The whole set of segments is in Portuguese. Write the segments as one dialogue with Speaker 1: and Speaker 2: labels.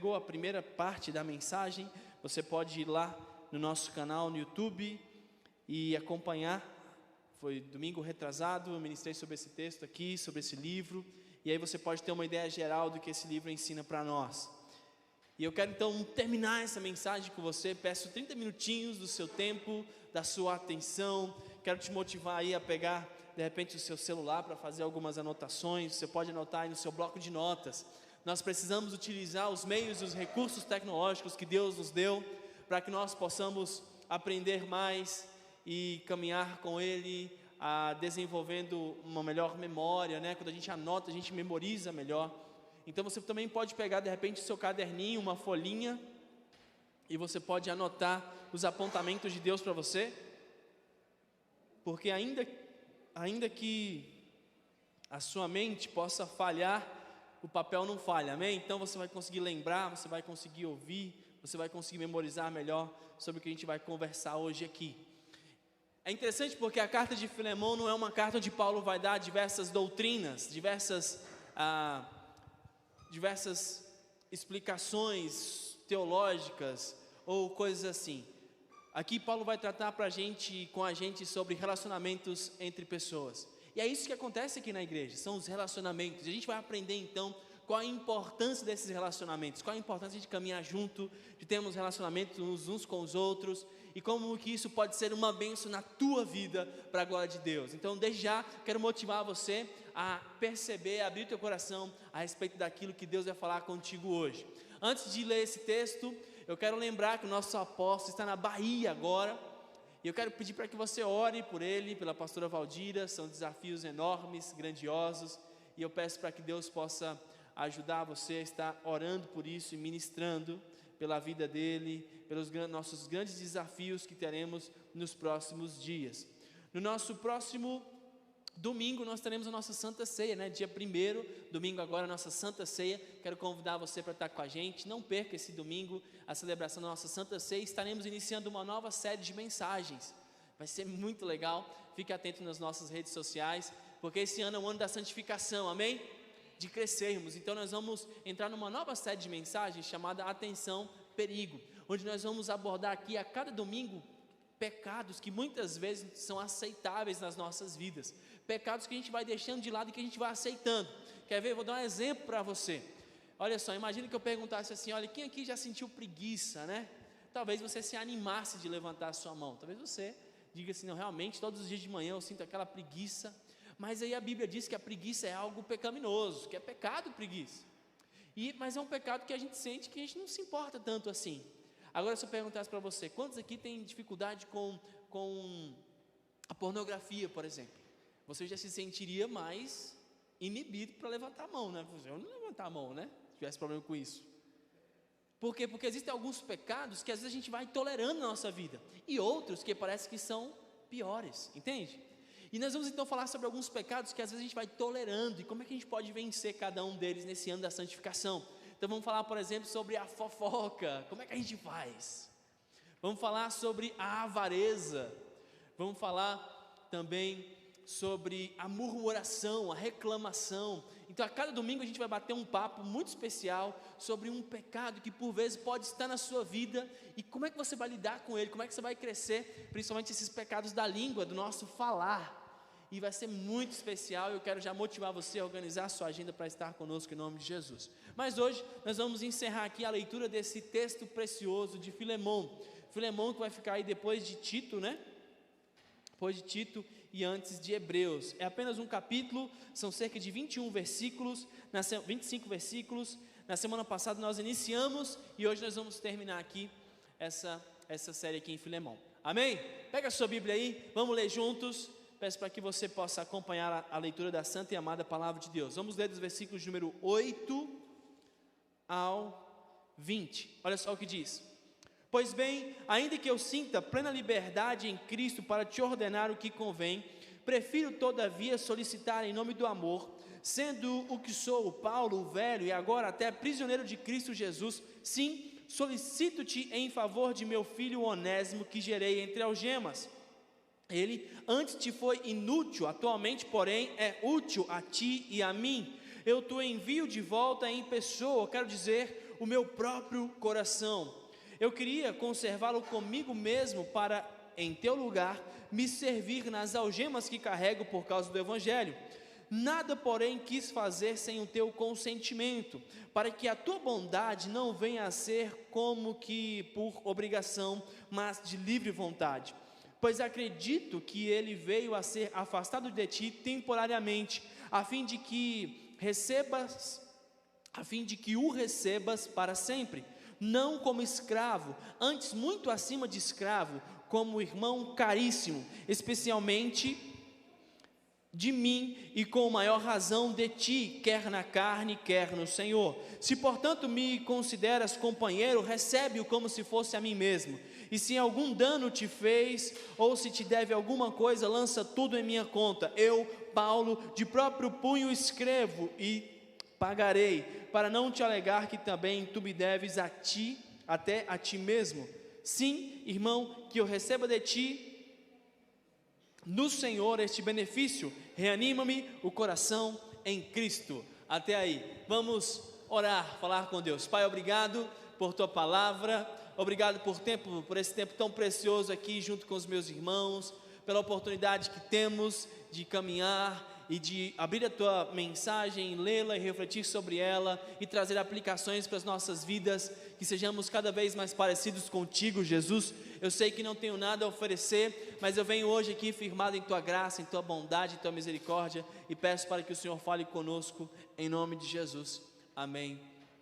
Speaker 1: pegou a primeira parte da mensagem, você pode ir lá no nosso canal no YouTube e acompanhar. Foi domingo retrasado, eu ministrei sobre esse texto aqui, sobre esse livro, e aí você pode ter uma ideia geral do que esse livro ensina para nós. E eu quero então terminar essa mensagem com você. Peço 30 minutinhos do seu tempo, da sua atenção. Quero te motivar aí a pegar de repente o seu celular para fazer algumas anotações. Você pode anotar aí no seu bloco de notas. Nós precisamos utilizar os meios e os recursos tecnológicos que Deus nos deu para que nós possamos aprender mais e caminhar com Ele, desenvolvendo uma melhor memória, né? Quando a gente anota, a gente memoriza melhor. Então você também pode pegar de repente o seu caderninho, uma folhinha, e você pode anotar os apontamentos de Deus para você, porque ainda que a sua mente possa falhar, o papel não falha, amém? Então você vai conseguir lembrar, você vai conseguir ouvir, você vai conseguir memorizar melhor sobre o que a gente vai conversar hoje aqui. É interessante porque a carta de Filemão não é uma carta onde Paulo vai dar diversas doutrinas, diversas explicações teológicas ou coisas assim. Aqui Paulo vai tratar com a gente sobre relacionamentos entre pessoas. E é isso que acontece aqui na igreja, são os relacionamentos. E a gente vai aprender então qual a importância desses relacionamentos, qual a importância de caminhar junto, de termos relacionamentos uns com os outros, e como que isso pode ser uma bênção na tua vida, para a glória de Deus. Então desde já, quero motivar você a perceber, a abrir teu coração a respeito daquilo que Deus vai falar contigo hoje. Antes de ler esse texto, eu quero lembrar que o nosso apóstolo está na Bahia agora, e eu quero pedir para que você ore por ele, pela pastora Valdira. São desafios enormes, grandiosos, e eu peço para que Deus possa ajudar você a estar orando por isso e ministrando pela vida dele, pelos nossos grandes desafios que teremos nos próximos dias. No nosso próximo domingo nós teremos a nossa Santa Ceia, né? Dia 1º, domingo agora, a nossa Santa Ceia. Quero convidar você para estar com a gente. Não perca esse domingo a celebração da nossa Santa Ceia. Estaremos iniciando uma nova série de mensagens. Vai ser muito legal. Fique atento nas nossas redes sociais, porque esse ano é o ano da santificação, amém? De crescermos. Então nós vamos entrar numa nova série de mensagens chamada Atenção, Perigo, onde nós vamos abordar aqui a cada domingo pecados que muitas vezes são aceitáveis nas nossas vidas, pecados que a gente vai deixando de lado e que a gente vai aceitando. Quer ver? Vou dar um exemplo para você. Olha só, imagina que eu perguntasse assim: olha, quem aqui já sentiu preguiça, né? Talvez você se animasse de levantar a sua mão, talvez você diga assim: não, realmente todos os dias de manhã eu sinto aquela preguiça. Mas aí a Bíblia diz que a preguiça é algo pecaminoso, que é pecado preguiça. Mas é um pecado que a gente sente que a gente não se importa tanto assim. Agora, se eu perguntasse para você, quantos aqui têm dificuldade com a pornografia, por exemplo? Você já se sentiria mais inibido para levantar a mão, né? Eu não levantar a mão, né? Se tivesse problema com isso. Por quê? Porque existem alguns pecados que às vezes a gente vai tolerando na nossa vida, e outros que parece que são piores, entende? E nós vamos então falar sobre alguns pecados que às vezes a gente vai tolerando, e como é que a gente pode vencer cada um deles nesse ano da santificação. Então vamos falar, por exemplo, sobre a fofoca. Como é que a gente faz? Vamos falar sobre a avareza. Vamos falar também sobre a murmuração, a reclamação. Então a cada domingo a gente vai bater um papo muito especial sobre um pecado que por vezes pode estar na sua vida, e como é que você vai lidar com ele, como é que você vai crescer, principalmente esses pecados da língua, do nosso falar. E vai ser muito especial. Eu quero já motivar você a organizar a sua agenda para estar conosco em nome de Jesus. Mas hoje nós vamos encerrar aqui a leitura desse texto precioso de Filemão. Filemão que vai ficar aí depois de Tito, né? Depois de Tito e antes de Hebreus. É apenas um capítulo, são cerca de 21 versículos, 25 versículos. Na semana passada nós iniciamos e hoje nós vamos terminar aqui essa série aqui em Filemão. Amém? Pega a sua Bíblia aí, vamos ler juntos. Peço para que você possa acompanhar a leitura da santa e amada palavra de Deus. Vamos ler dos versículos de número 8 ao 20. Olha só o que diz: pois bem, ainda que eu sinta plena liberdade em Cristo para te ordenar o que convém, prefiro todavia solicitar em nome do amor, sendo o que sou, Paulo, o velho, e agora até prisioneiro de Cristo Jesus, sim, solicito-te em favor de meu filho Onésimo, que gerei entre algemas. Ele antes te foi inútil, atualmente, porém, é útil a ti e a mim. Eu te envio de volta em pessoa, quero dizer, o meu próprio coração. Eu queria conservá-lo comigo mesmo para, em teu lugar, me servir nas algemas que carrego por causa do Evangelho. Nada, porém, quis fazer sem o teu consentimento, para que a tua bondade não venha a ser como que por obrigação, mas de livre vontade. Pois acredito que ele veio a ser afastado de ti temporariamente, a fim de que o recebas para sempre, não como escravo, antes muito acima de escravo, como irmão caríssimo, especialmente de mim e com maior razão de ti, quer na carne, quer no Senhor. Se portanto me consideras companheiro, recebe-o como se fosse a mim mesmo. E se algum dano te fez, ou se te deve alguma coisa, lança tudo em minha conta. Eu, Paulo, de próprio punho escrevo e pagarei, para não te alegar que também tu me deves a ti, até a ti mesmo. Sim, irmão, que eu receba de ti no Senhor este benefício, reanima-me o coração em Cristo. Até aí, vamos orar, falar com Deus. Pai, obrigado por tua palavra, obrigado por esse tempo tão precioso aqui junto com os meus irmãos, pela oportunidade que temos de caminhar e de abrir a tua mensagem, lê-la e refletir sobre ela e trazer aplicações para as nossas vidas, que sejamos cada vez mais parecidos contigo, Jesus. Eu sei que não tenho nada a oferecer, mas eu venho hoje aqui firmado em tua graça, em tua bondade, em tua misericórdia, e peço para que o Senhor fale conosco em nome de Jesus. Amém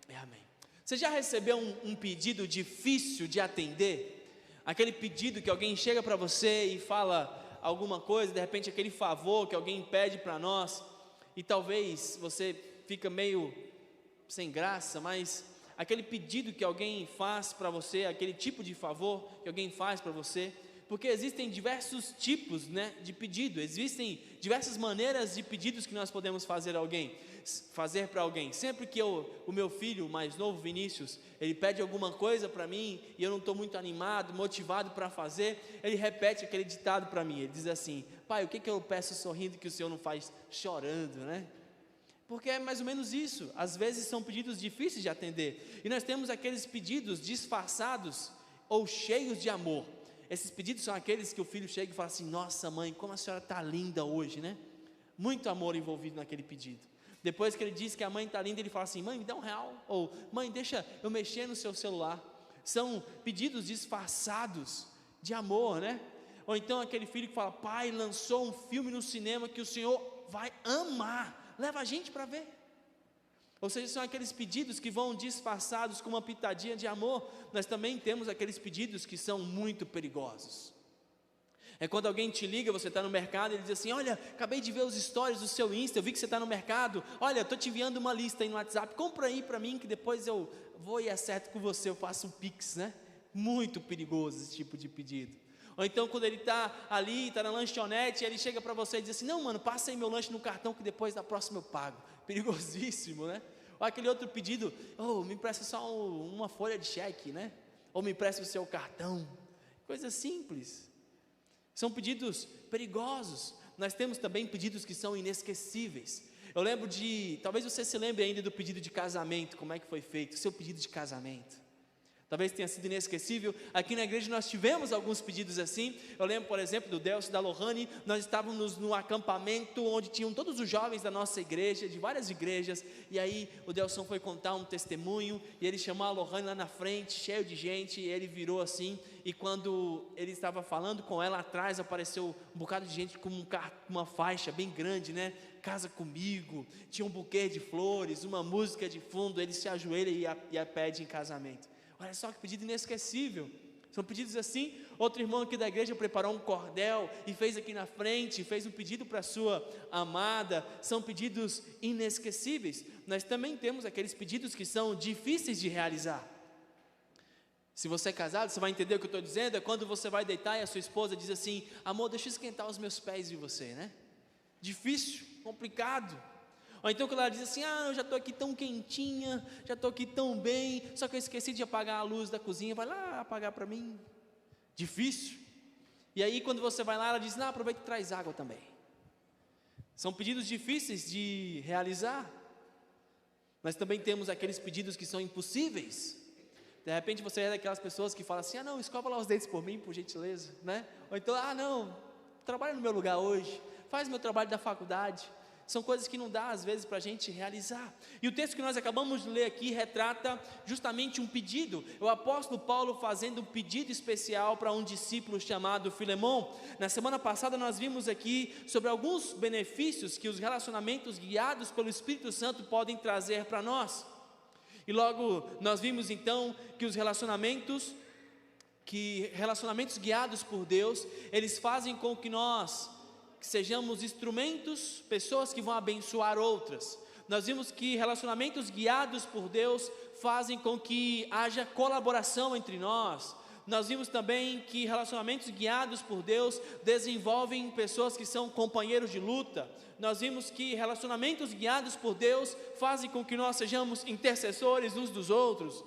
Speaker 1: e amém. Você já recebeu um pedido difícil de atender? Aquele pedido que alguém chega para você e fala alguma coisa, de repente aquele favor que alguém pede para nós, e talvez você fica meio sem graça, mas aquele pedido que alguém faz para você, aquele tipo de favor que alguém faz para você, porque existem diversos tipos, de pedido, existem diversas maneiras de pedidos que nós podemos fazer para alguém. Sempre que o meu filho mais novo, Vinícius, ele pede alguma coisa para mim, e eu não estou muito animado, motivado para fazer, ele repete aquele ditado para mim, ele diz assim: pai, o que eu peço sorrindo que o Senhor não faz chorando, Porque é mais ou menos isso. Às vezes são pedidos difíceis de atender, e nós temos aqueles pedidos disfarçados ou cheios de amor. Esses pedidos são aqueles que o filho chega e fala assim: nossa mãe, como a senhora está linda hoje, Muito amor envolvido naquele pedido. Depois que ele diz que a mãe está linda, ele fala assim: mãe, me dá R$1, ou mãe, deixa eu mexer no seu celular. São pedidos disfarçados de amor, Ou então aquele filho que fala: pai, lançou um filme no cinema que o senhor vai amar, leva a gente para ver. Ou seja, são aqueles pedidos que vão disfarçados com uma pitadinha de amor. Nós também temos aqueles pedidos que são muito perigosos. É quando alguém te liga, você está no mercado, e ele diz assim: olha, acabei de ver os stories do seu Insta, eu vi que você está no mercado, olha, estou te enviando uma lista aí no WhatsApp, compra aí para mim, que depois eu vou e acerto com você, eu faço um Pix, Muito perigoso esse tipo de pedido. Ou então quando ele está ali, está na lanchonete, ele chega para você e diz assim: não mano, passa aí meu lanche no cartão que depois da próxima eu pago. Perigosíssimo, Ou aquele outro pedido: me empresta só uma folha de cheque, Ou me empresta o seu cartão. Coisa simples. São pedidos perigosos. Nós temos também pedidos que são inesquecíveis. Eu lembro talvez você se lembre ainda do pedido de casamento, como é que foi feito, o seu pedido de casamento. Talvez tenha sido inesquecível. Aqui na igreja nós tivemos alguns pedidos assim. Eu lembro, por exemplo, do Delcio e da Lohane. Nós estávamos no acampamento onde tinham todos os jovens da nossa igreja, de várias igrejas. E aí o Delson foi contar um testemunho, e ele chamou a Lohane lá na frente, cheio de gente, e ele virou assim. E quando ele estava falando com ela, atrás apareceu um bocado de gente com uma faixa bem grande, Casa comigo. Tinha um buquê de flores, uma música de fundo. Ele se ajoelha e a pede em casamento. Olha só que pedido inesquecível. São pedidos assim. Outro irmão aqui da igreja preparou um cordel e fez aqui na frente, fez um pedido para a sua amada. São pedidos inesquecíveis. Nós também temos aqueles pedidos que são difíceis de realizar. Se você é casado, você vai entender o que eu estou dizendo. É quando você vai deitar e a sua esposa diz assim: amor, deixa eu esquentar os meus pés de você, Difícil, complicado. Ou então quando ela diz assim: eu já estou aqui tão quentinha, já estou aqui tão bem, só que eu esqueci de apagar a luz da cozinha, vai lá apagar para mim. Difícil. E aí quando você vai lá, ela diz: aproveita e traz água também. São pedidos difíceis de realizar. mas também temos aqueles pedidos que são impossíveis. De repente você é daquelas pessoas que falam assim: não, escova lá os dentes por mim, por gentileza, né? Ou então, não, trabalha no meu lugar hoje, faz meu trabalho da faculdade. São coisas que não dá às vezes para a gente realizar. E o texto que nós acabamos de ler aqui retrata justamente um pedido. O apóstolo Paulo fazendo um pedido especial para um discípulo chamado Filemão. Na semana passada nós vimos aqui sobre alguns benefícios que os relacionamentos guiados pelo Espírito Santo podem trazer para nós. E logo nós vimos então que os relacionamentos guiados por Deus, eles fazem com que nós sejamos instrumentos, pessoas que vão abençoar outras. Nós vimos que relacionamentos guiados por Deus fazem com que haja colaboração entre nós. Nós vimos também que relacionamentos guiados por Deus desenvolvem pessoas que são companheiros de luta. Nós vimos que relacionamentos guiados por Deus fazem com que nós sejamos intercessores uns dos outros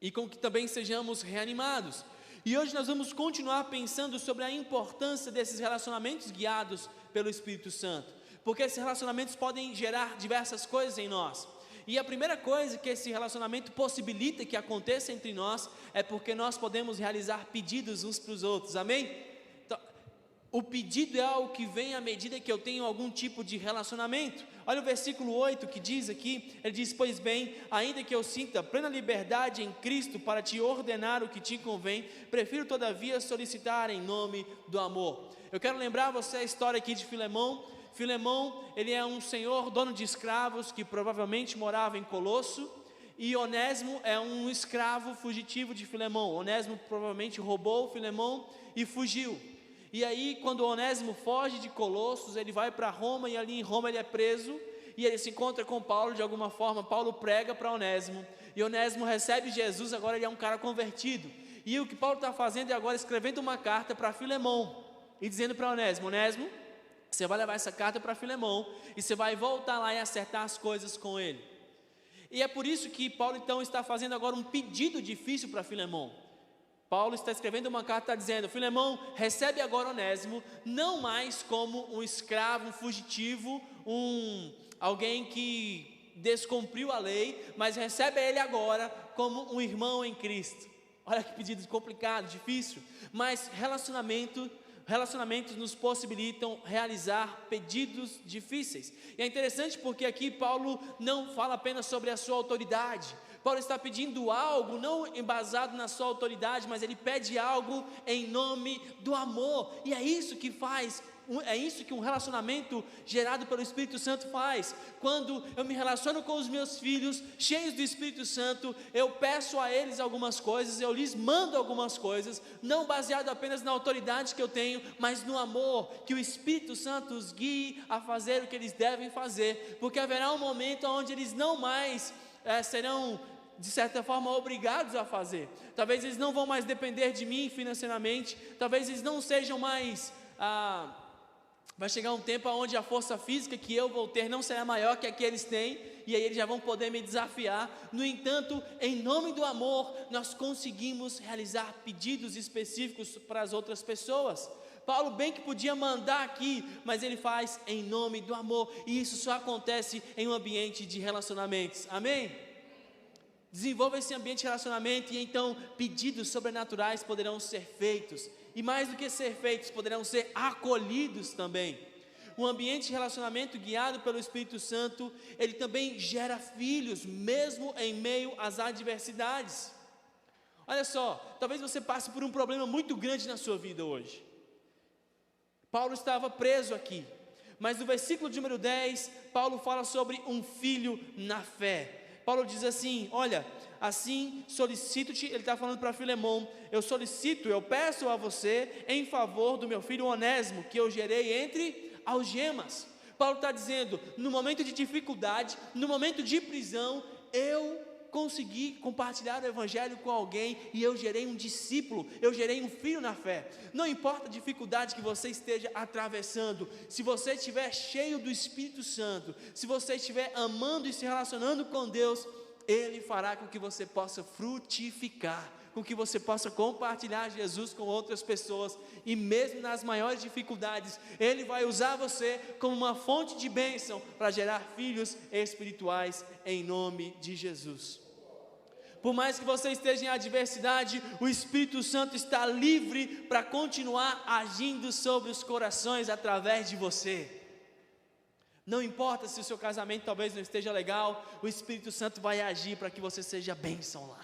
Speaker 1: e com que também sejamos reanimados. E hoje nós vamos continuar pensando sobre a importância desses relacionamentos guiados pelo Espírito Santo, porque esses relacionamentos podem gerar diversas coisas em nós. E a primeira coisa que esse relacionamento possibilita que aconteça entre nós é porque nós podemos realizar pedidos uns para os outros, amém? Então, o pedido é algo que vem à medida que eu tenho algum tipo de relacionamento. Olha o versículo 8 que diz aqui, ele diz: pois bem, ainda que eu sinta plena liberdade em Cristo para te ordenar o que te convém, prefiro todavia solicitar em nome do amor. Eu quero lembrar você a história aqui de Filemão. Filemão, ele é um senhor dono de escravos que provavelmente morava em Colosso, e Onésimo é um escravo fugitivo de Filemão. Onésimo provavelmente roubou Filemão e fugiu. E aí, quando Onésimo foge de Colossos, ele vai para Roma, e ali em Roma ele é preso, e ele se encontra com Paulo de alguma forma. Paulo prega para Onésimo, e Onésimo recebe Jesus, agora ele é um cara convertido. E o que Paulo está fazendo é agora escrevendo uma carta para Filemão, e dizendo para Onésimo: Onésimo, você vai levar essa carta para Filemão, e você vai voltar lá e acertar as coisas com ele. E é por isso que Paulo então está fazendo agora um pedido difícil para Filemão. Paulo está escrevendo uma carta, está dizendo: Filemão, recebe agora Onésimo, não mais como um escravo, um fugitivo, alguém que descumpriu a lei, mas recebe ele agora como um irmão em Cristo. Olha que pedido complicado, difícil, mas relacionamentos nos possibilitam realizar pedidos difíceis. E é interessante porque aqui Paulo não fala apenas sobre a sua autoridade. Paulo está pedindo algo não embasado na sua autoridade, mas ele pede algo em nome do amor. E é isso que um relacionamento gerado pelo Espírito Santo faz. Quando eu me relaciono com os meus filhos, cheios do Espírito Santo, eu peço a eles algumas coisas, eu lhes mando algumas coisas, não baseado apenas na autoridade que eu tenho, mas no amor, que o Espírito Santo os guie a fazer o que eles devem fazer, porque haverá um momento onde eles não mais serão, de certa forma, obrigados a fazer. Talvez eles não vão mais depender de mim financeiramente, talvez eles não sejam mais... Vai chegar um tempo onde a força física que eu vou ter não será maior que a que eles têm, e aí eles já vão poder me desafiar. No entanto, em nome do amor, nós conseguimos realizar pedidos específicos para as outras pessoas. Paulo bem que podia mandar aqui, mas ele faz em nome do amor, e isso só acontece em um ambiente de relacionamentos, amém? Desenvolva esse ambiente de relacionamento, e então pedidos sobrenaturais poderão ser feitos, e mais do que ser feitos, poderão ser acolhidos também. Um ambiente de relacionamento guiado pelo Espírito Santo, ele também gera filhos, mesmo em meio às adversidades. Olha só, talvez você passe por um problema muito grande na sua vida hoje. Paulo estava preso aqui, mas no versículo de número 10, Paulo fala sobre um filho na fé. Paulo diz assim: olha, assim solicito-te, ele está falando para Filemão, eu peço a você em favor do meu filho Onésimo, que eu gerei entre algemas. Paulo está dizendo, no momento de dificuldade, no momento de prisão, eu consegui compartilhar o evangelho com alguém, e eu gerei um discípulo, eu gerei um filho na fé. Não importa a dificuldade que você esteja atravessando, se você estiver cheio do Espírito Santo, se você estiver amando e se relacionando com Deus, Ele fará com que você possa frutificar, com que você possa compartilhar Jesus com outras pessoas, e mesmo nas maiores dificuldades, Ele vai usar você como uma fonte de bênção para gerar filhos espirituais em nome de Jesus. Por mais que você esteja em adversidade, o Espírito Santo está livre para continuar agindo sobre os corações através de você. Não importa se o seu casamento talvez não esteja legal, o Espírito Santo vai agir para que você seja bênção lá.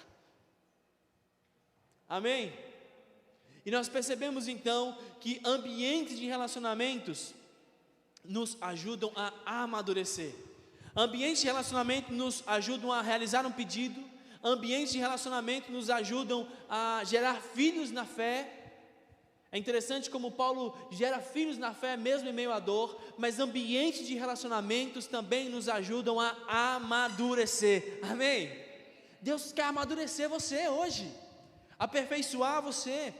Speaker 1: Amém? E nós percebemos então que ambientes de relacionamentos nos ajudam a amadurecer. Ambientes de relacionamento nos ajudam a realizar um pedido. Ambientes de relacionamento nos ajudam a gerar filhos na fé. É interessante como Paulo gera filhos na fé mesmo em meio à dor, mas ambientes de relacionamentos também nos ajudam a amadurecer. Amém? Deus quer amadurecer você hoje, aperfeiçoar você.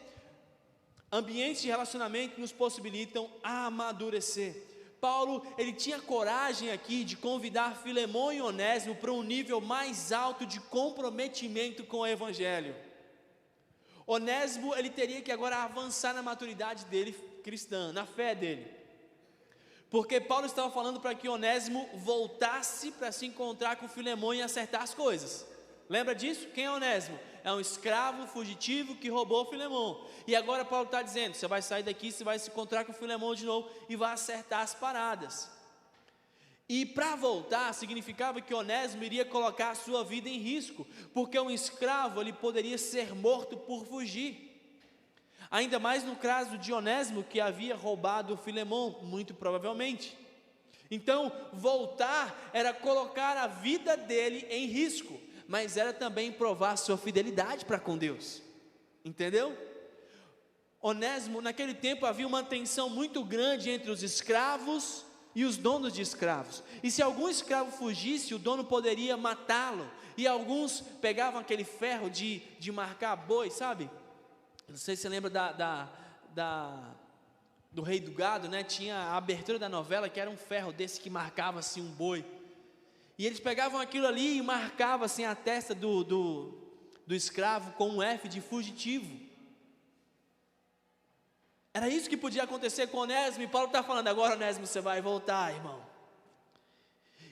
Speaker 1: Ambientes de relacionamento nos possibilitam amadurecer. Paulo, ele tinha coragem aqui de convidar Filemão e Onésimo para um nível mais alto de comprometimento com o Evangelho. Onésimo, ele teria que agora avançar na maturidade dele cristã, na fé dele. Porque Paulo estava falando para que Onésimo voltasse para se encontrar com Filemão e acertar as coisas. Lembra disso? Quem é Onésimo? É um escravo fugitivo que roubou Filemão. E agora Paulo está dizendo, você vai sair daqui, você vai se encontrar com Filemão de novo e vai acertar as paradas. E para voltar, significava que Onésimo iria colocar a sua vida em risco, porque um escravo, ele poderia ser morto por fugir. Ainda mais no caso de Onésimo, que havia roubado Filemão, muito provavelmente. Então, voltar era colocar a vida dele em risco, mas era também provar sua fidelidade para com Deus. Entendeu? Onésimo, naquele tempo havia uma tensão muito grande entre os escravos e os donos de escravos. E se algum escravo fugisse, o dono poderia matá-lo. E alguns pegavam aquele ferro de marcar boi, sabe? Não sei se você lembra do Rei do Gado, né? Tinha a abertura da novela que era um ferro desse que marcava assim um boi. E eles pegavam aquilo ali e marcavam assim a testa do escravo com um F de fugitivo. Era isso que podia acontecer com Onésimo, e Paulo está falando, agora Onésimo você vai voltar, irmão.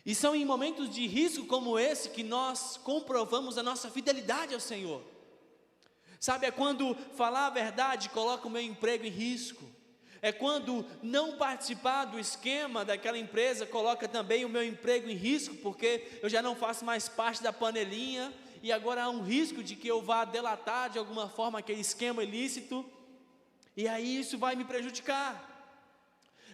Speaker 1: E são em momentos de risco como esse que nós comprovamos a nossa fidelidade ao Senhor. Sabe, é quando falar a verdade coloca o meu emprego em risco. É quando não participar do esquema daquela empresa coloca também o meu emprego em risco, porque eu já não faço mais parte da panelinha, e agora há um risco de que eu vá delatar de alguma forma aquele esquema ilícito. E aí isso vai me prejudicar.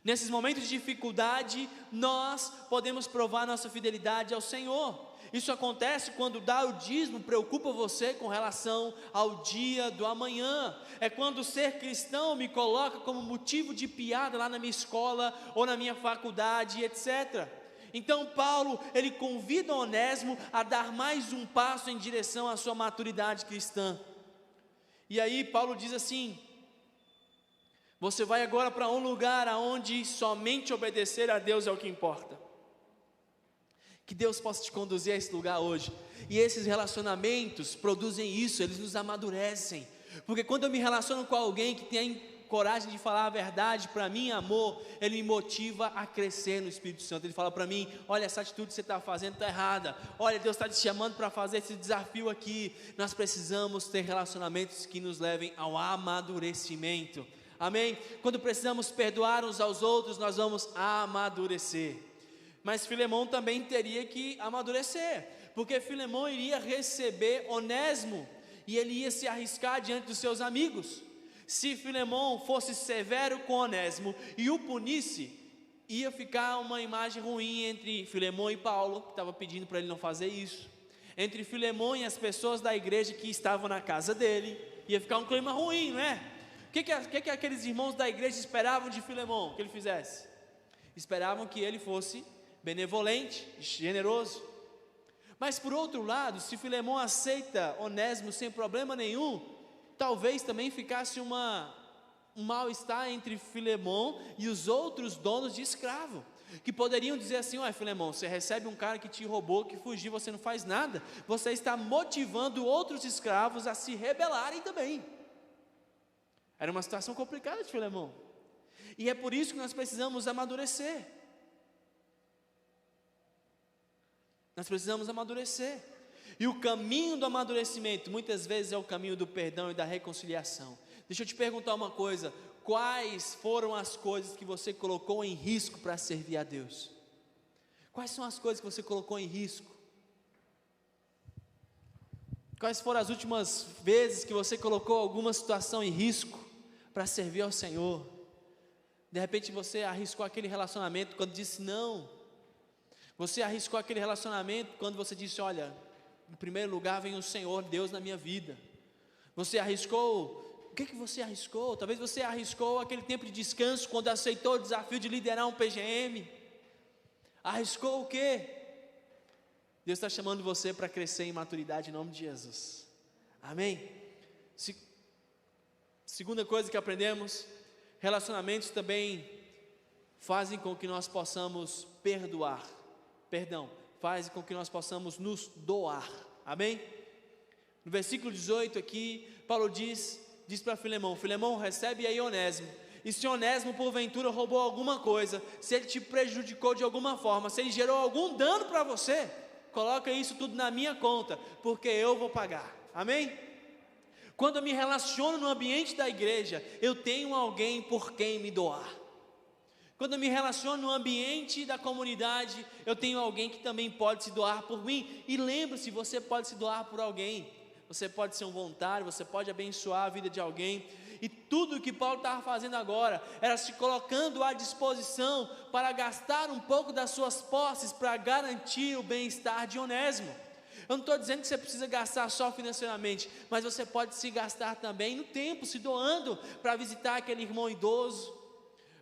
Speaker 1: Nesses momentos de dificuldade, nós podemos provar nossa fidelidade ao Senhor. Isso acontece quando dar o dízimo preocupa você com relação ao dia do amanhã. É quando ser cristão me coloca como motivo de piada lá na minha escola ou na minha faculdade, etc. Então Paulo, ele convida Onésimo a dar mais um passo em direção à sua maturidade cristã. E aí Paulo diz assim: você vai agora para um lugar onde somente obedecer a Deus é o que importa. Que Deus possa te conduzir a esse lugar hoje. E esses relacionamentos produzem isso, eles nos amadurecem. Porque quando eu me relaciono com alguém que tem coragem de falar a verdade para mim, amor, ele me motiva a crescer no Espírito Santo. Ele fala para mim, olha, essa atitude que você está fazendo está errada. Olha, Deus está te chamando para fazer esse desafio aqui. Nós precisamos ter relacionamentos que nos levem ao amadurecimento. Amém? Quando precisamos perdoar uns aos outros, nós vamos amadurecer. Mas Filemão também teria que amadurecer, porque Filemão iria receber Onésimo, e ele ia se arriscar diante dos seus amigos. Se Filemão fosse severo com Onésimo e o punisse, ia ficar uma imagem ruim entre Filemão e Paulo, que estava pedindo para ele não fazer isso. Entre Filemão e as pessoas da igreja que estavam na casa dele, ia ficar um clima ruim, não é? O que aqueles irmãos da igreja esperavam de Filemão que ele fizesse? Esperavam que ele fosse benevolente, generoso. Mas por outro lado, se Filemão aceita Onésimo sem problema nenhum, talvez também ficasse um mal-estar entre Filemão e os outros donos de escravo. que poderiam dizer assim: ué, Filemão, você recebe um cara que te roubou, que fugiu, você não faz nada, você está motivando outros escravos a se rebelarem também. Era uma situação complicada de Filemão, e é por isso que nós precisamos amadurecer. Nós precisamos amadurecer, e o caminho do amadurecimento, muitas vezes é o caminho do perdão e da reconciliação. Deixa eu te perguntar uma coisa: quais foram as coisas que você colocou em risco para servir a Deus? Quais são as coisas que você colocou em risco? Quais foram as últimas vezes que você colocou alguma situação em risco para servir ao Senhor? De repente você arriscou aquele relacionamento quando disse não. Você arriscou aquele relacionamento quando você disse: olha, em primeiro lugar vem o Senhor Deus na minha vida. Você arriscou. O que você arriscou? Talvez você arriscou aquele tempo de descanso quando aceitou o desafio de liderar um PGM. Arriscou o quê? Deus está chamando você para crescer em maturidade em nome de Jesus. Amém? Segunda coisa que aprendemos: relacionamentos também fazem com que nós possamos perdoar. Fazem com que nós possamos nos doar. Amém? No versículo 18 aqui, Paulo diz para Filemão: Filemão, recebe aí Onésimo, e se Onésimo porventura roubou alguma coisa, se ele te prejudicou de alguma forma, se ele gerou algum dano para você, coloca isso tudo na minha conta, porque eu vou pagar. Amém? Quando eu me relaciono no ambiente da igreja, eu tenho alguém por quem me doar. Quando eu me relaciono no ambiente da comunidade, eu tenho alguém que também pode se doar por mim. E lembre-se, você pode se doar por alguém. Você pode ser um voluntário, você pode abençoar a vida de alguém. E tudo o que Paulo estava fazendo agora era se colocando à disposição para gastar um pouco das suas posses para garantir o bem-estar de Onésimo. Eu não estou dizendo que você precisa gastar só financeiramente, mas você pode se gastar também no tempo, se doando para visitar aquele irmão idoso,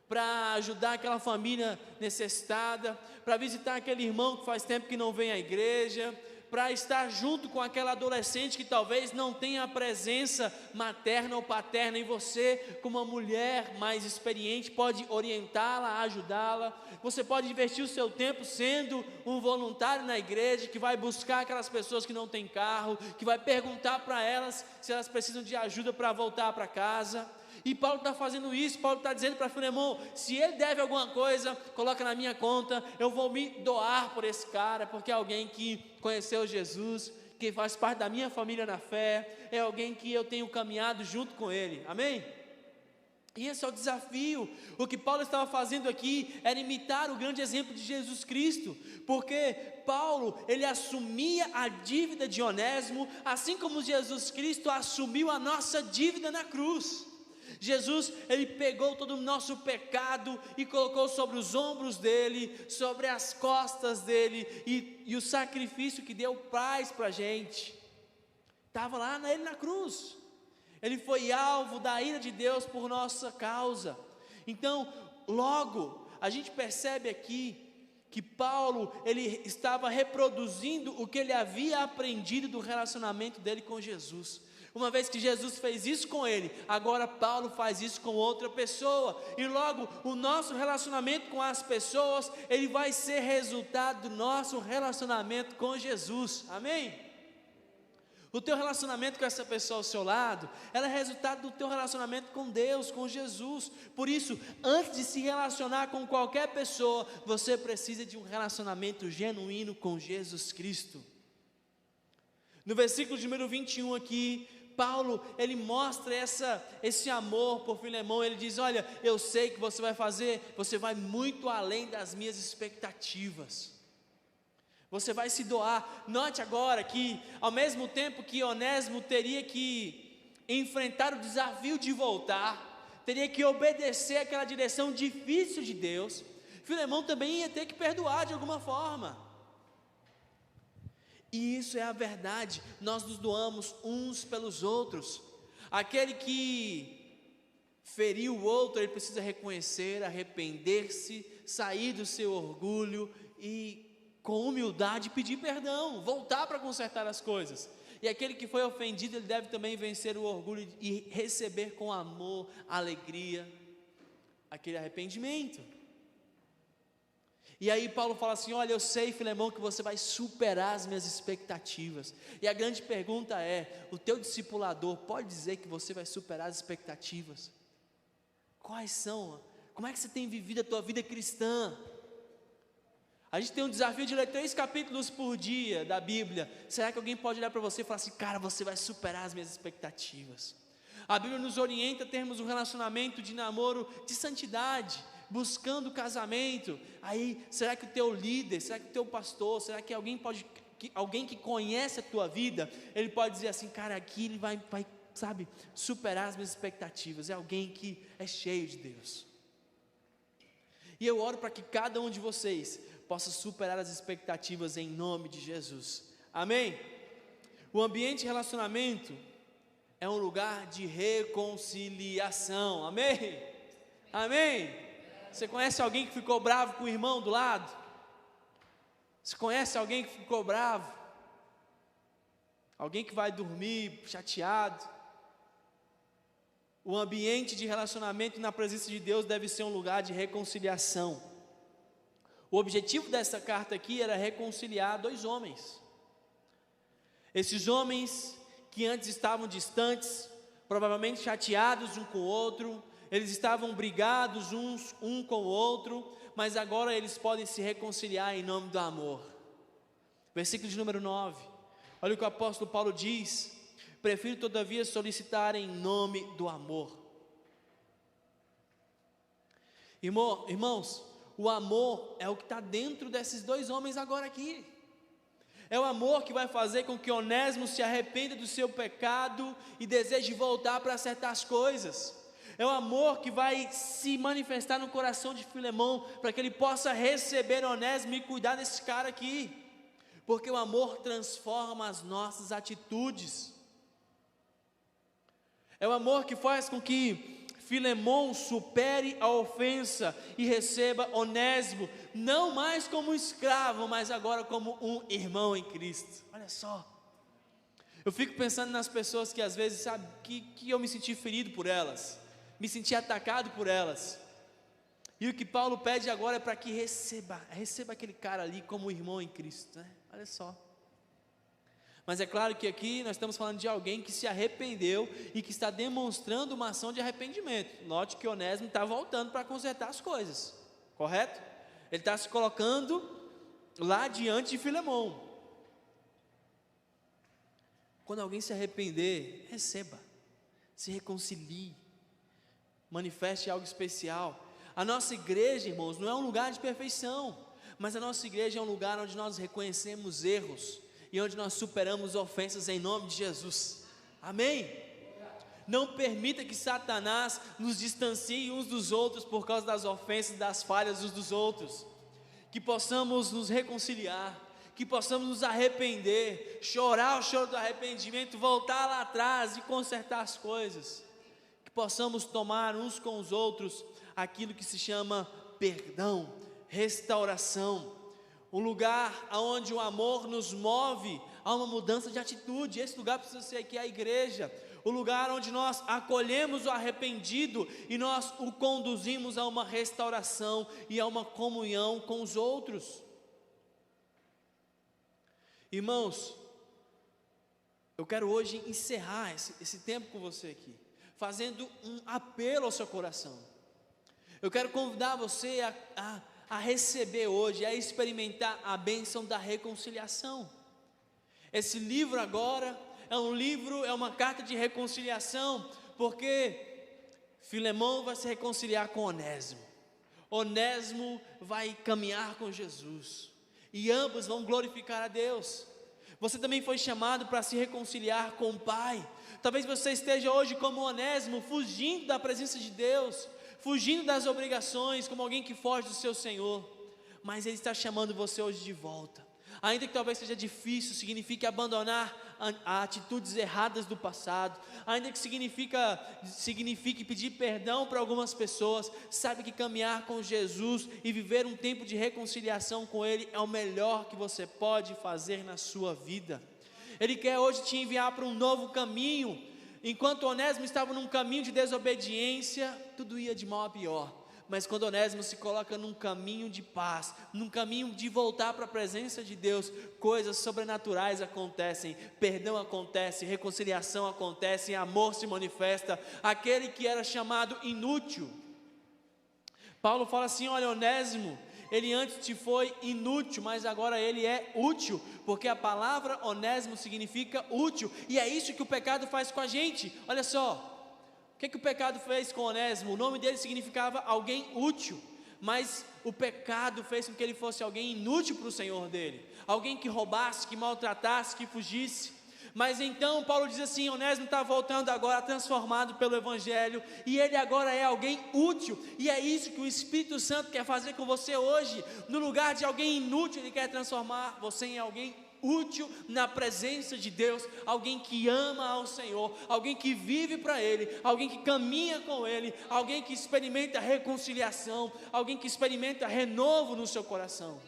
Speaker 1: para ajudar aquela família necessitada, para visitar aquele irmão que faz tempo que não vem à igreja, para estar junto com aquela adolescente que talvez não tenha a presença materna ou paterna, e você, como uma mulher mais experiente, pode orientá-la, ajudá-la. Você pode investir o seu tempo sendo um voluntário na igreja, que vai buscar aquelas pessoas que não têm carro, que vai perguntar para elas se elas precisam de ajuda para voltar para casa. E Paulo está fazendo isso. Paulo está dizendo para Filemão: se ele deve alguma coisa, coloca na minha conta, eu vou me doar por esse cara, porque é alguém que conheceu Jesus, que faz parte da minha família na fé, é alguém que eu tenho caminhado junto com ele. Amém? E esse é o desafio. O que Paulo estava fazendo aqui era imitar o grande exemplo de Jesus Cristo, porque Paulo, ele assumia a dívida de Onésimo, assim como Jesus Cristo assumiu a nossa dívida na cruz. Jesus, ele pegou todo o nosso pecado e colocou sobre os ombros dele, sobre as costas dele, e o sacrifício que deu paz para a gente, estava lá nele na cruz. Ele foi alvo da ira de Deus por nossa causa. Então, logo, a gente percebe aqui que Paulo, ele estava reproduzindo o que ele havia aprendido do relacionamento dele com Jesus. Uma vez que Jesus fez isso com ele, agora Paulo faz isso com outra pessoa. E logo, o nosso relacionamento com as pessoas, ele vai ser resultado do nosso relacionamento com Jesus. Amém? O teu relacionamento com essa pessoa ao seu lado, ela é resultado do teu relacionamento com Deus, com Jesus. Por isso, antes de se relacionar com qualquer pessoa, você precisa de um relacionamento genuíno com Jesus Cristo. No versículo de número 21 aqui, Paulo, ele mostra esse amor por Filemão. Ele diz: olha, eu sei que você vai muito além das minhas expectativas. Você vai se doar. Note agora que, ao mesmo tempo que Onésimo teria que enfrentar o desafio de voltar, teria que obedecer àquela direção difícil de Deus, Filemão também ia ter que perdoar de alguma forma. E isso é a verdade. Nós nos doamos uns pelos outros. Aquele que feriu o outro, ele precisa reconhecer, arrepender-se, sair do seu orgulho e, com humildade, pedir perdão, voltar para consertar as coisas. E aquele que foi ofendido, ele deve também vencer o orgulho e receber com amor, alegria, aquele arrependimento. E aí Paulo fala assim: olha, eu sei, Filemão, que você vai superar as minhas expectativas. E a grande pergunta é: o teu discipulador pode dizer que você vai superar as expectativas? Quais são? Como é que você tem vivido a tua vida cristã? A gente tem um desafio de ler 3 capítulos por dia da Bíblia. Será que alguém pode olhar para você e falar assim: cara, você vai superar as minhas expectativas? A Bíblia nos orienta a termos um relacionamento de namoro de santidade, buscando casamento. Aí, será que o teu líder, será que o teu pastor, será que alguém que conhece a tua vida, ele pode dizer assim: cara, aqui ele vai, sabe, superar as minhas expectativas? É alguém que é cheio de Deus. E eu oro para que cada um de vocês possa superar as expectativas em nome de Jesus. Amém? O ambiente de relacionamento é um lugar de reconciliação. Amém? Amém? Você conhece alguém que ficou bravo com o irmão do lado? Você conhece alguém que ficou bravo? Alguém que vai dormir chateado? O ambiente de relacionamento na presença de Deus deve ser um lugar de reconciliação. O objetivo dessa carta aqui era reconciliar 2 homens. Esses homens que antes estavam distantes, provavelmente chateados um com o outro, eles estavam brigados um com o outro, mas agora eles podem se reconciliar em nome do amor. Versículo de número 9, olha o que o apóstolo Paulo diz: prefiro todavia solicitar em nome do amor. Irmãos, o amor é o que está dentro desses 2 homens agora aqui. É o amor que vai fazer com que Onésimo se arrependa do seu pecado e deseje voltar para acertar as coisas. É o amor que vai se manifestar no coração de Filemão, para que ele possa receber Onésimo e cuidar desse cara aqui. Porque o amor transforma as nossas atitudes. É o amor que faz com que Filemão supere a ofensa e receba Onésimo, não mais como um escravo, mas agora como um irmão em Cristo. Olha só, eu fico pensando nas pessoas que às vezes, sabe, que eu me senti ferido por elas, me senti atacado por elas, e o que Paulo pede agora é para que receba aquele cara ali como irmão em Cristo, né? Olha só. Mas é claro que aqui nós estamos falando de alguém que se arrependeu e que está demonstrando uma ação de arrependimento. Note que Onésimo está voltando para consertar as coisas, correto? Ele está se colocando lá diante de Filemão. Quando alguém se arrepender, receba, se reconcilie, manifeste algo especial. A nossa igreja, irmãos, não é um lugar de perfeição, mas a nossa igreja é um lugar onde nós reconhecemos erros e onde nós superamos ofensas em nome de Jesus. Amém? Não permita que Satanás nos distancie uns dos outros por causa das ofensas e das falhas uns dos outros. Que possamos nos reconciliar, que possamos nos arrepender, chorar o choro do arrependimento, voltar lá atrás e consertar as coisas. Que possamos tomar uns com os outros aquilo que se chama perdão, restauração. Um lugar onde o amor nos move a uma mudança de atitude. Esse lugar precisa ser aqui a igreja. O lugar onde nós acolhemos o arrependido e nós o conduzimos a uma restauração e a uma comunhão com os outros. Irmãos, eu quero hoje encerrar esse tempo com você aqui, fazendo um apelo ao seu coração. Eu quero convidar você a receber hoje, a experimentar a bênção da reconciliação. Esse livro agora é uma carta de reconciliação, porque Filemão vai se reconciliar com Onésimo, Onésimo vai caminhar com Jesus, e ambos vão glorificar a Deus. Você também foi chamado para se reconciliar com o Pai. Talvez você esteja hoje como Onésimo, fugindo da presença de Deus, fugindo das obrigações, como alguém que foge do seu Senhor, mas Ele está chamando você hoje de volta. Ainda que talvez seja difícil, signifique abandonar atitudes erradas do passado, ainda que signifique pedir perdão para algumas pessoas, sabe que caminhar com Jesus e viver um tempo de reconciliação com Ele é o melhor que você pode fazer na sua vida. Ele quer hoje te enviar para um novo caminho. Enquanto Onésimo estava num caminho de desobediência, tudo ia de mal a pior. mas quando Onésimo se coloca num caminho de paz, num caminho de voltar para a presença de Deus, coisas sobrenaturais acontecem, perdão acontece, reconciliação acontece, amor se manifesta. Aquele que era chamado inútil, Paulo fala assim: olha, Onésimo, ele antes te foi inútil, mas agora ele é útil, porque a palavra Onésimo significa útil, e é isso que o pecado faz com a gente. Olha só, o que o pecado fez com Onésimo? O nome dele significava alguém útil, mas o pecado fez com que ele fosse alguém inútil para o Senhor dele, alguém que roubasse, que maltratasse, que fugisse. Mas então Paulo diz assim: Onésimo está voltando agora transformado pelo Evangelho, e ele agora é alguém útil, e é isso que o Espírito Santo quer fazer com você hoje. No lugar de alguém inútil, ele quer transformar você em alguém útil na presença de Deus, alguém que ama ao Senhor, alguém que vive para Ele, alguém que caminha com Ele, alguém que experimenta reconciliação, alguém que experimenta renovo no seu coração.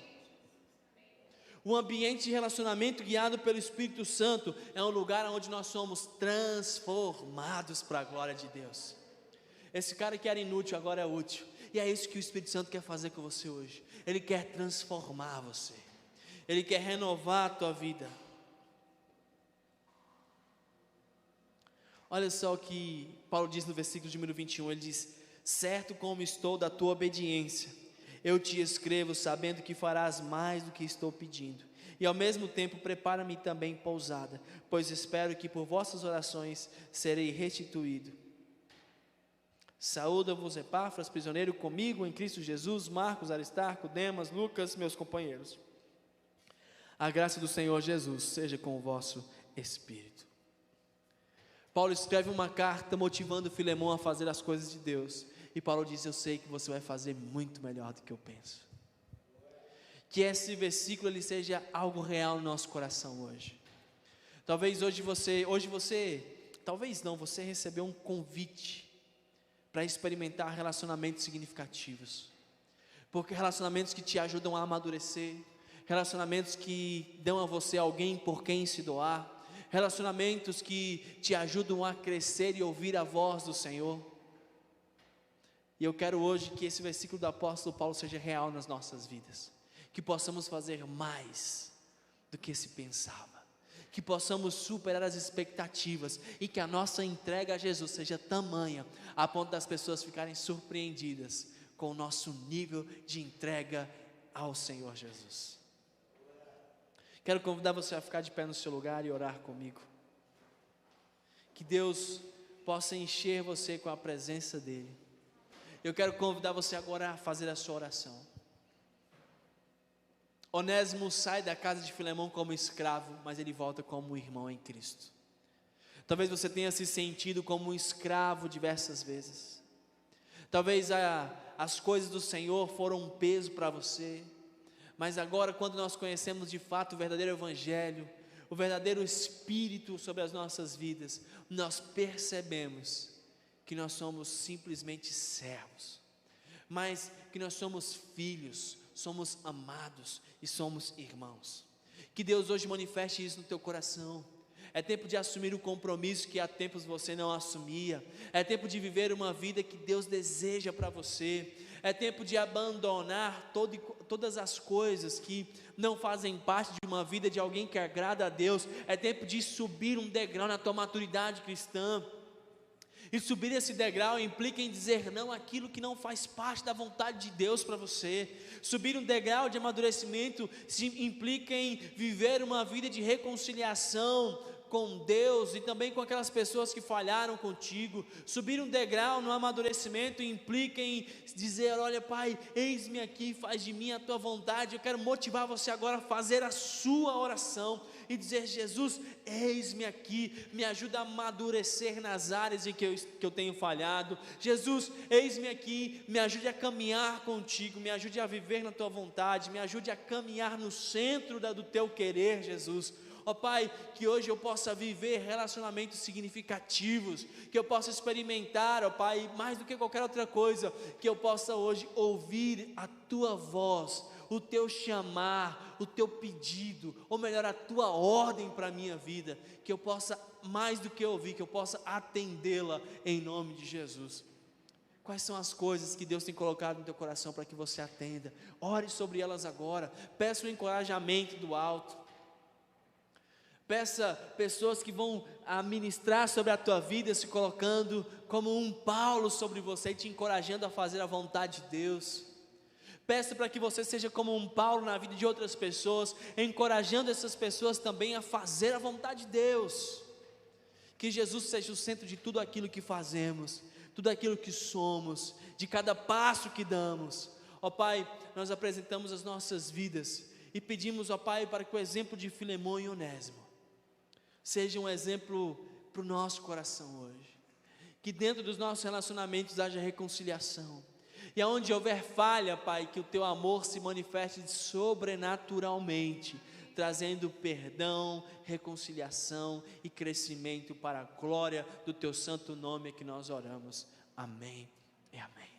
Speaker 1: Um ambiente de relacionamento guiado pelo Espírito Santo é um lugar onde nós somos transformados para a glória de Deus. Esse cara que era inútil agora é útil, e é isso que o Espírito Santo quer fazer com você hoje. Ele quer transformar você, ele quer renovar a tua vida. Olha só o que Paulo diz no versículo de número 21, ele diz: certo como estou da tua obediência, eu te escrevo sabendo que farás mais do que estou pedindo, e ao mesmo tempo prepara-me também pousada, pois espero que por vossas orações serei restituído. Saúda-vos Epáfras, prisioneiro comigo em Cristo Jesus, Marcos, Aristarco, Demas, Lucas, meus companheiros. A graça do Senhor Jesus seja com o vosso espírito. Paulo escreve uma carta motivando Filemão a fazer as coisas de Deus, e Paulo diz: eu sei que você vai fazer muito melhor do que eu penso. Que esse versículo ele seja algo real no nosso coração hoje. Talvez você recebeu um convite para experimentar relacionamentos significativos, porque relacionamentos que te ajudam a amadurecer, relacionamentos que dão a você alguém por quem se doar, relacionamentos que te ajudam a crescer e ouvir a voz do Senhor. E eu quero hoje que esse versículo do apóstolo Paulo seja real nas nossas vidas, que possamos fazer mais do que se pensava, que possamos superar as expectativas, e que a nossa entrega a Jesus seja tamanha, a ponto das pessoas ficarem surpreendidas com o nosso nível de entrega ao Senhor Jesus. Quero convidar você a ficar de pé no seu lugar e orar comigo. Que Deus possa encher você com a presença dEle. Eu quero convidar você agora a fazer a sua oração. Onésimo sai da casa de Filemão como escravo, mas ele volta como irmão em Cristo. Talvez você tenha se sentido como um escravo diversas vezes. Talvez as coisas do Senhor foram um peso para você, mas agora, quando nós conhecemos de fato o verdadeiro Evangelho, o verdadeiro Espírito sobre as nossas vidas, nós percebemos que nós somos simplesmente servos, mas que nós somos filhos, somos amados e somos irmãos. Que Deus hoje manifeste isso no teu coração. É tempo de assumir o compromisso que há tempos você não assumia. É tempo de viver uma vida que Deus deseja para você. É tempo de abandonar todas as coisas que não fazem parte de uma vida de alguém que agrada a Deus. É tempo de subir um degrau na tua maturidade cristã. E subir esse degrau implica em dizer não àquilo que não faz parte da vontade de Deus para você. Subir um degrau de amadurecimento implica em viver uma vida de reconciliação com Deus e também com aquelas pessoas que falharam contigo. Subir um degrau no amadurecimento implica em dizer: olha, Pai, eis-me aqui, faz de mim a tua vontade. Eu quero motivar você agora a fazer a sua oração e dizer: Jesus, eis-me aqui, me ajuda a amadurecer nas áreas em que eu tenho falhado. Jesus, eis-me aqui, me ajude a caminhar contigo, me ajude a viver na tua vontade, me ajude a caminhar no centro do teu querer, Jesus. Ó Pai, que hoje eu possa viver relacionamentos significativos, que eu possa experimentar, ó Pai, mais do que qualquer outra coisa, que eu possa hoje ouvir a tua voz, o teu chamar, o teu pedido, ou melhor, a tua ordem para a minha vida, que eu possa, mais do que ouvir, que eu possa atendê-la em nome de Jesus. Quais são as coisas que Deus tem colocado no teu coração para que você atenda? Ore sobre elas agora. Peça o encorajamento do alto. Peça pessoas que vão ministrar sobre a tua vida, se colocando como um Paulo sobre você e te encorajando a fazer a vontade de Deus. Peça para que você seja como um Paulo na vida de outras pessoas, encorajando essas pessoas também a fazer a vontade de Deus. Que Jesus seja o centro de tudo aquilo que fazemos, tudo aquilo que somos, de cada passo que damos. Ó Pai, nós apresentamos as nossas vidas e pedimos, ó Pai, para que o exemplo de Filemão e Onésimo seja um exemplo para o nosso coração hoje. Que dentro dos nossos relacionamentos haja reconciliação. E aonde houver falha, Pai, que o Teu amor se manifeste sobrenaturalmente, trazendo perdão, reconciliação e crescimento para a glória do Teu santo nome que nós oramos. Amém e amém.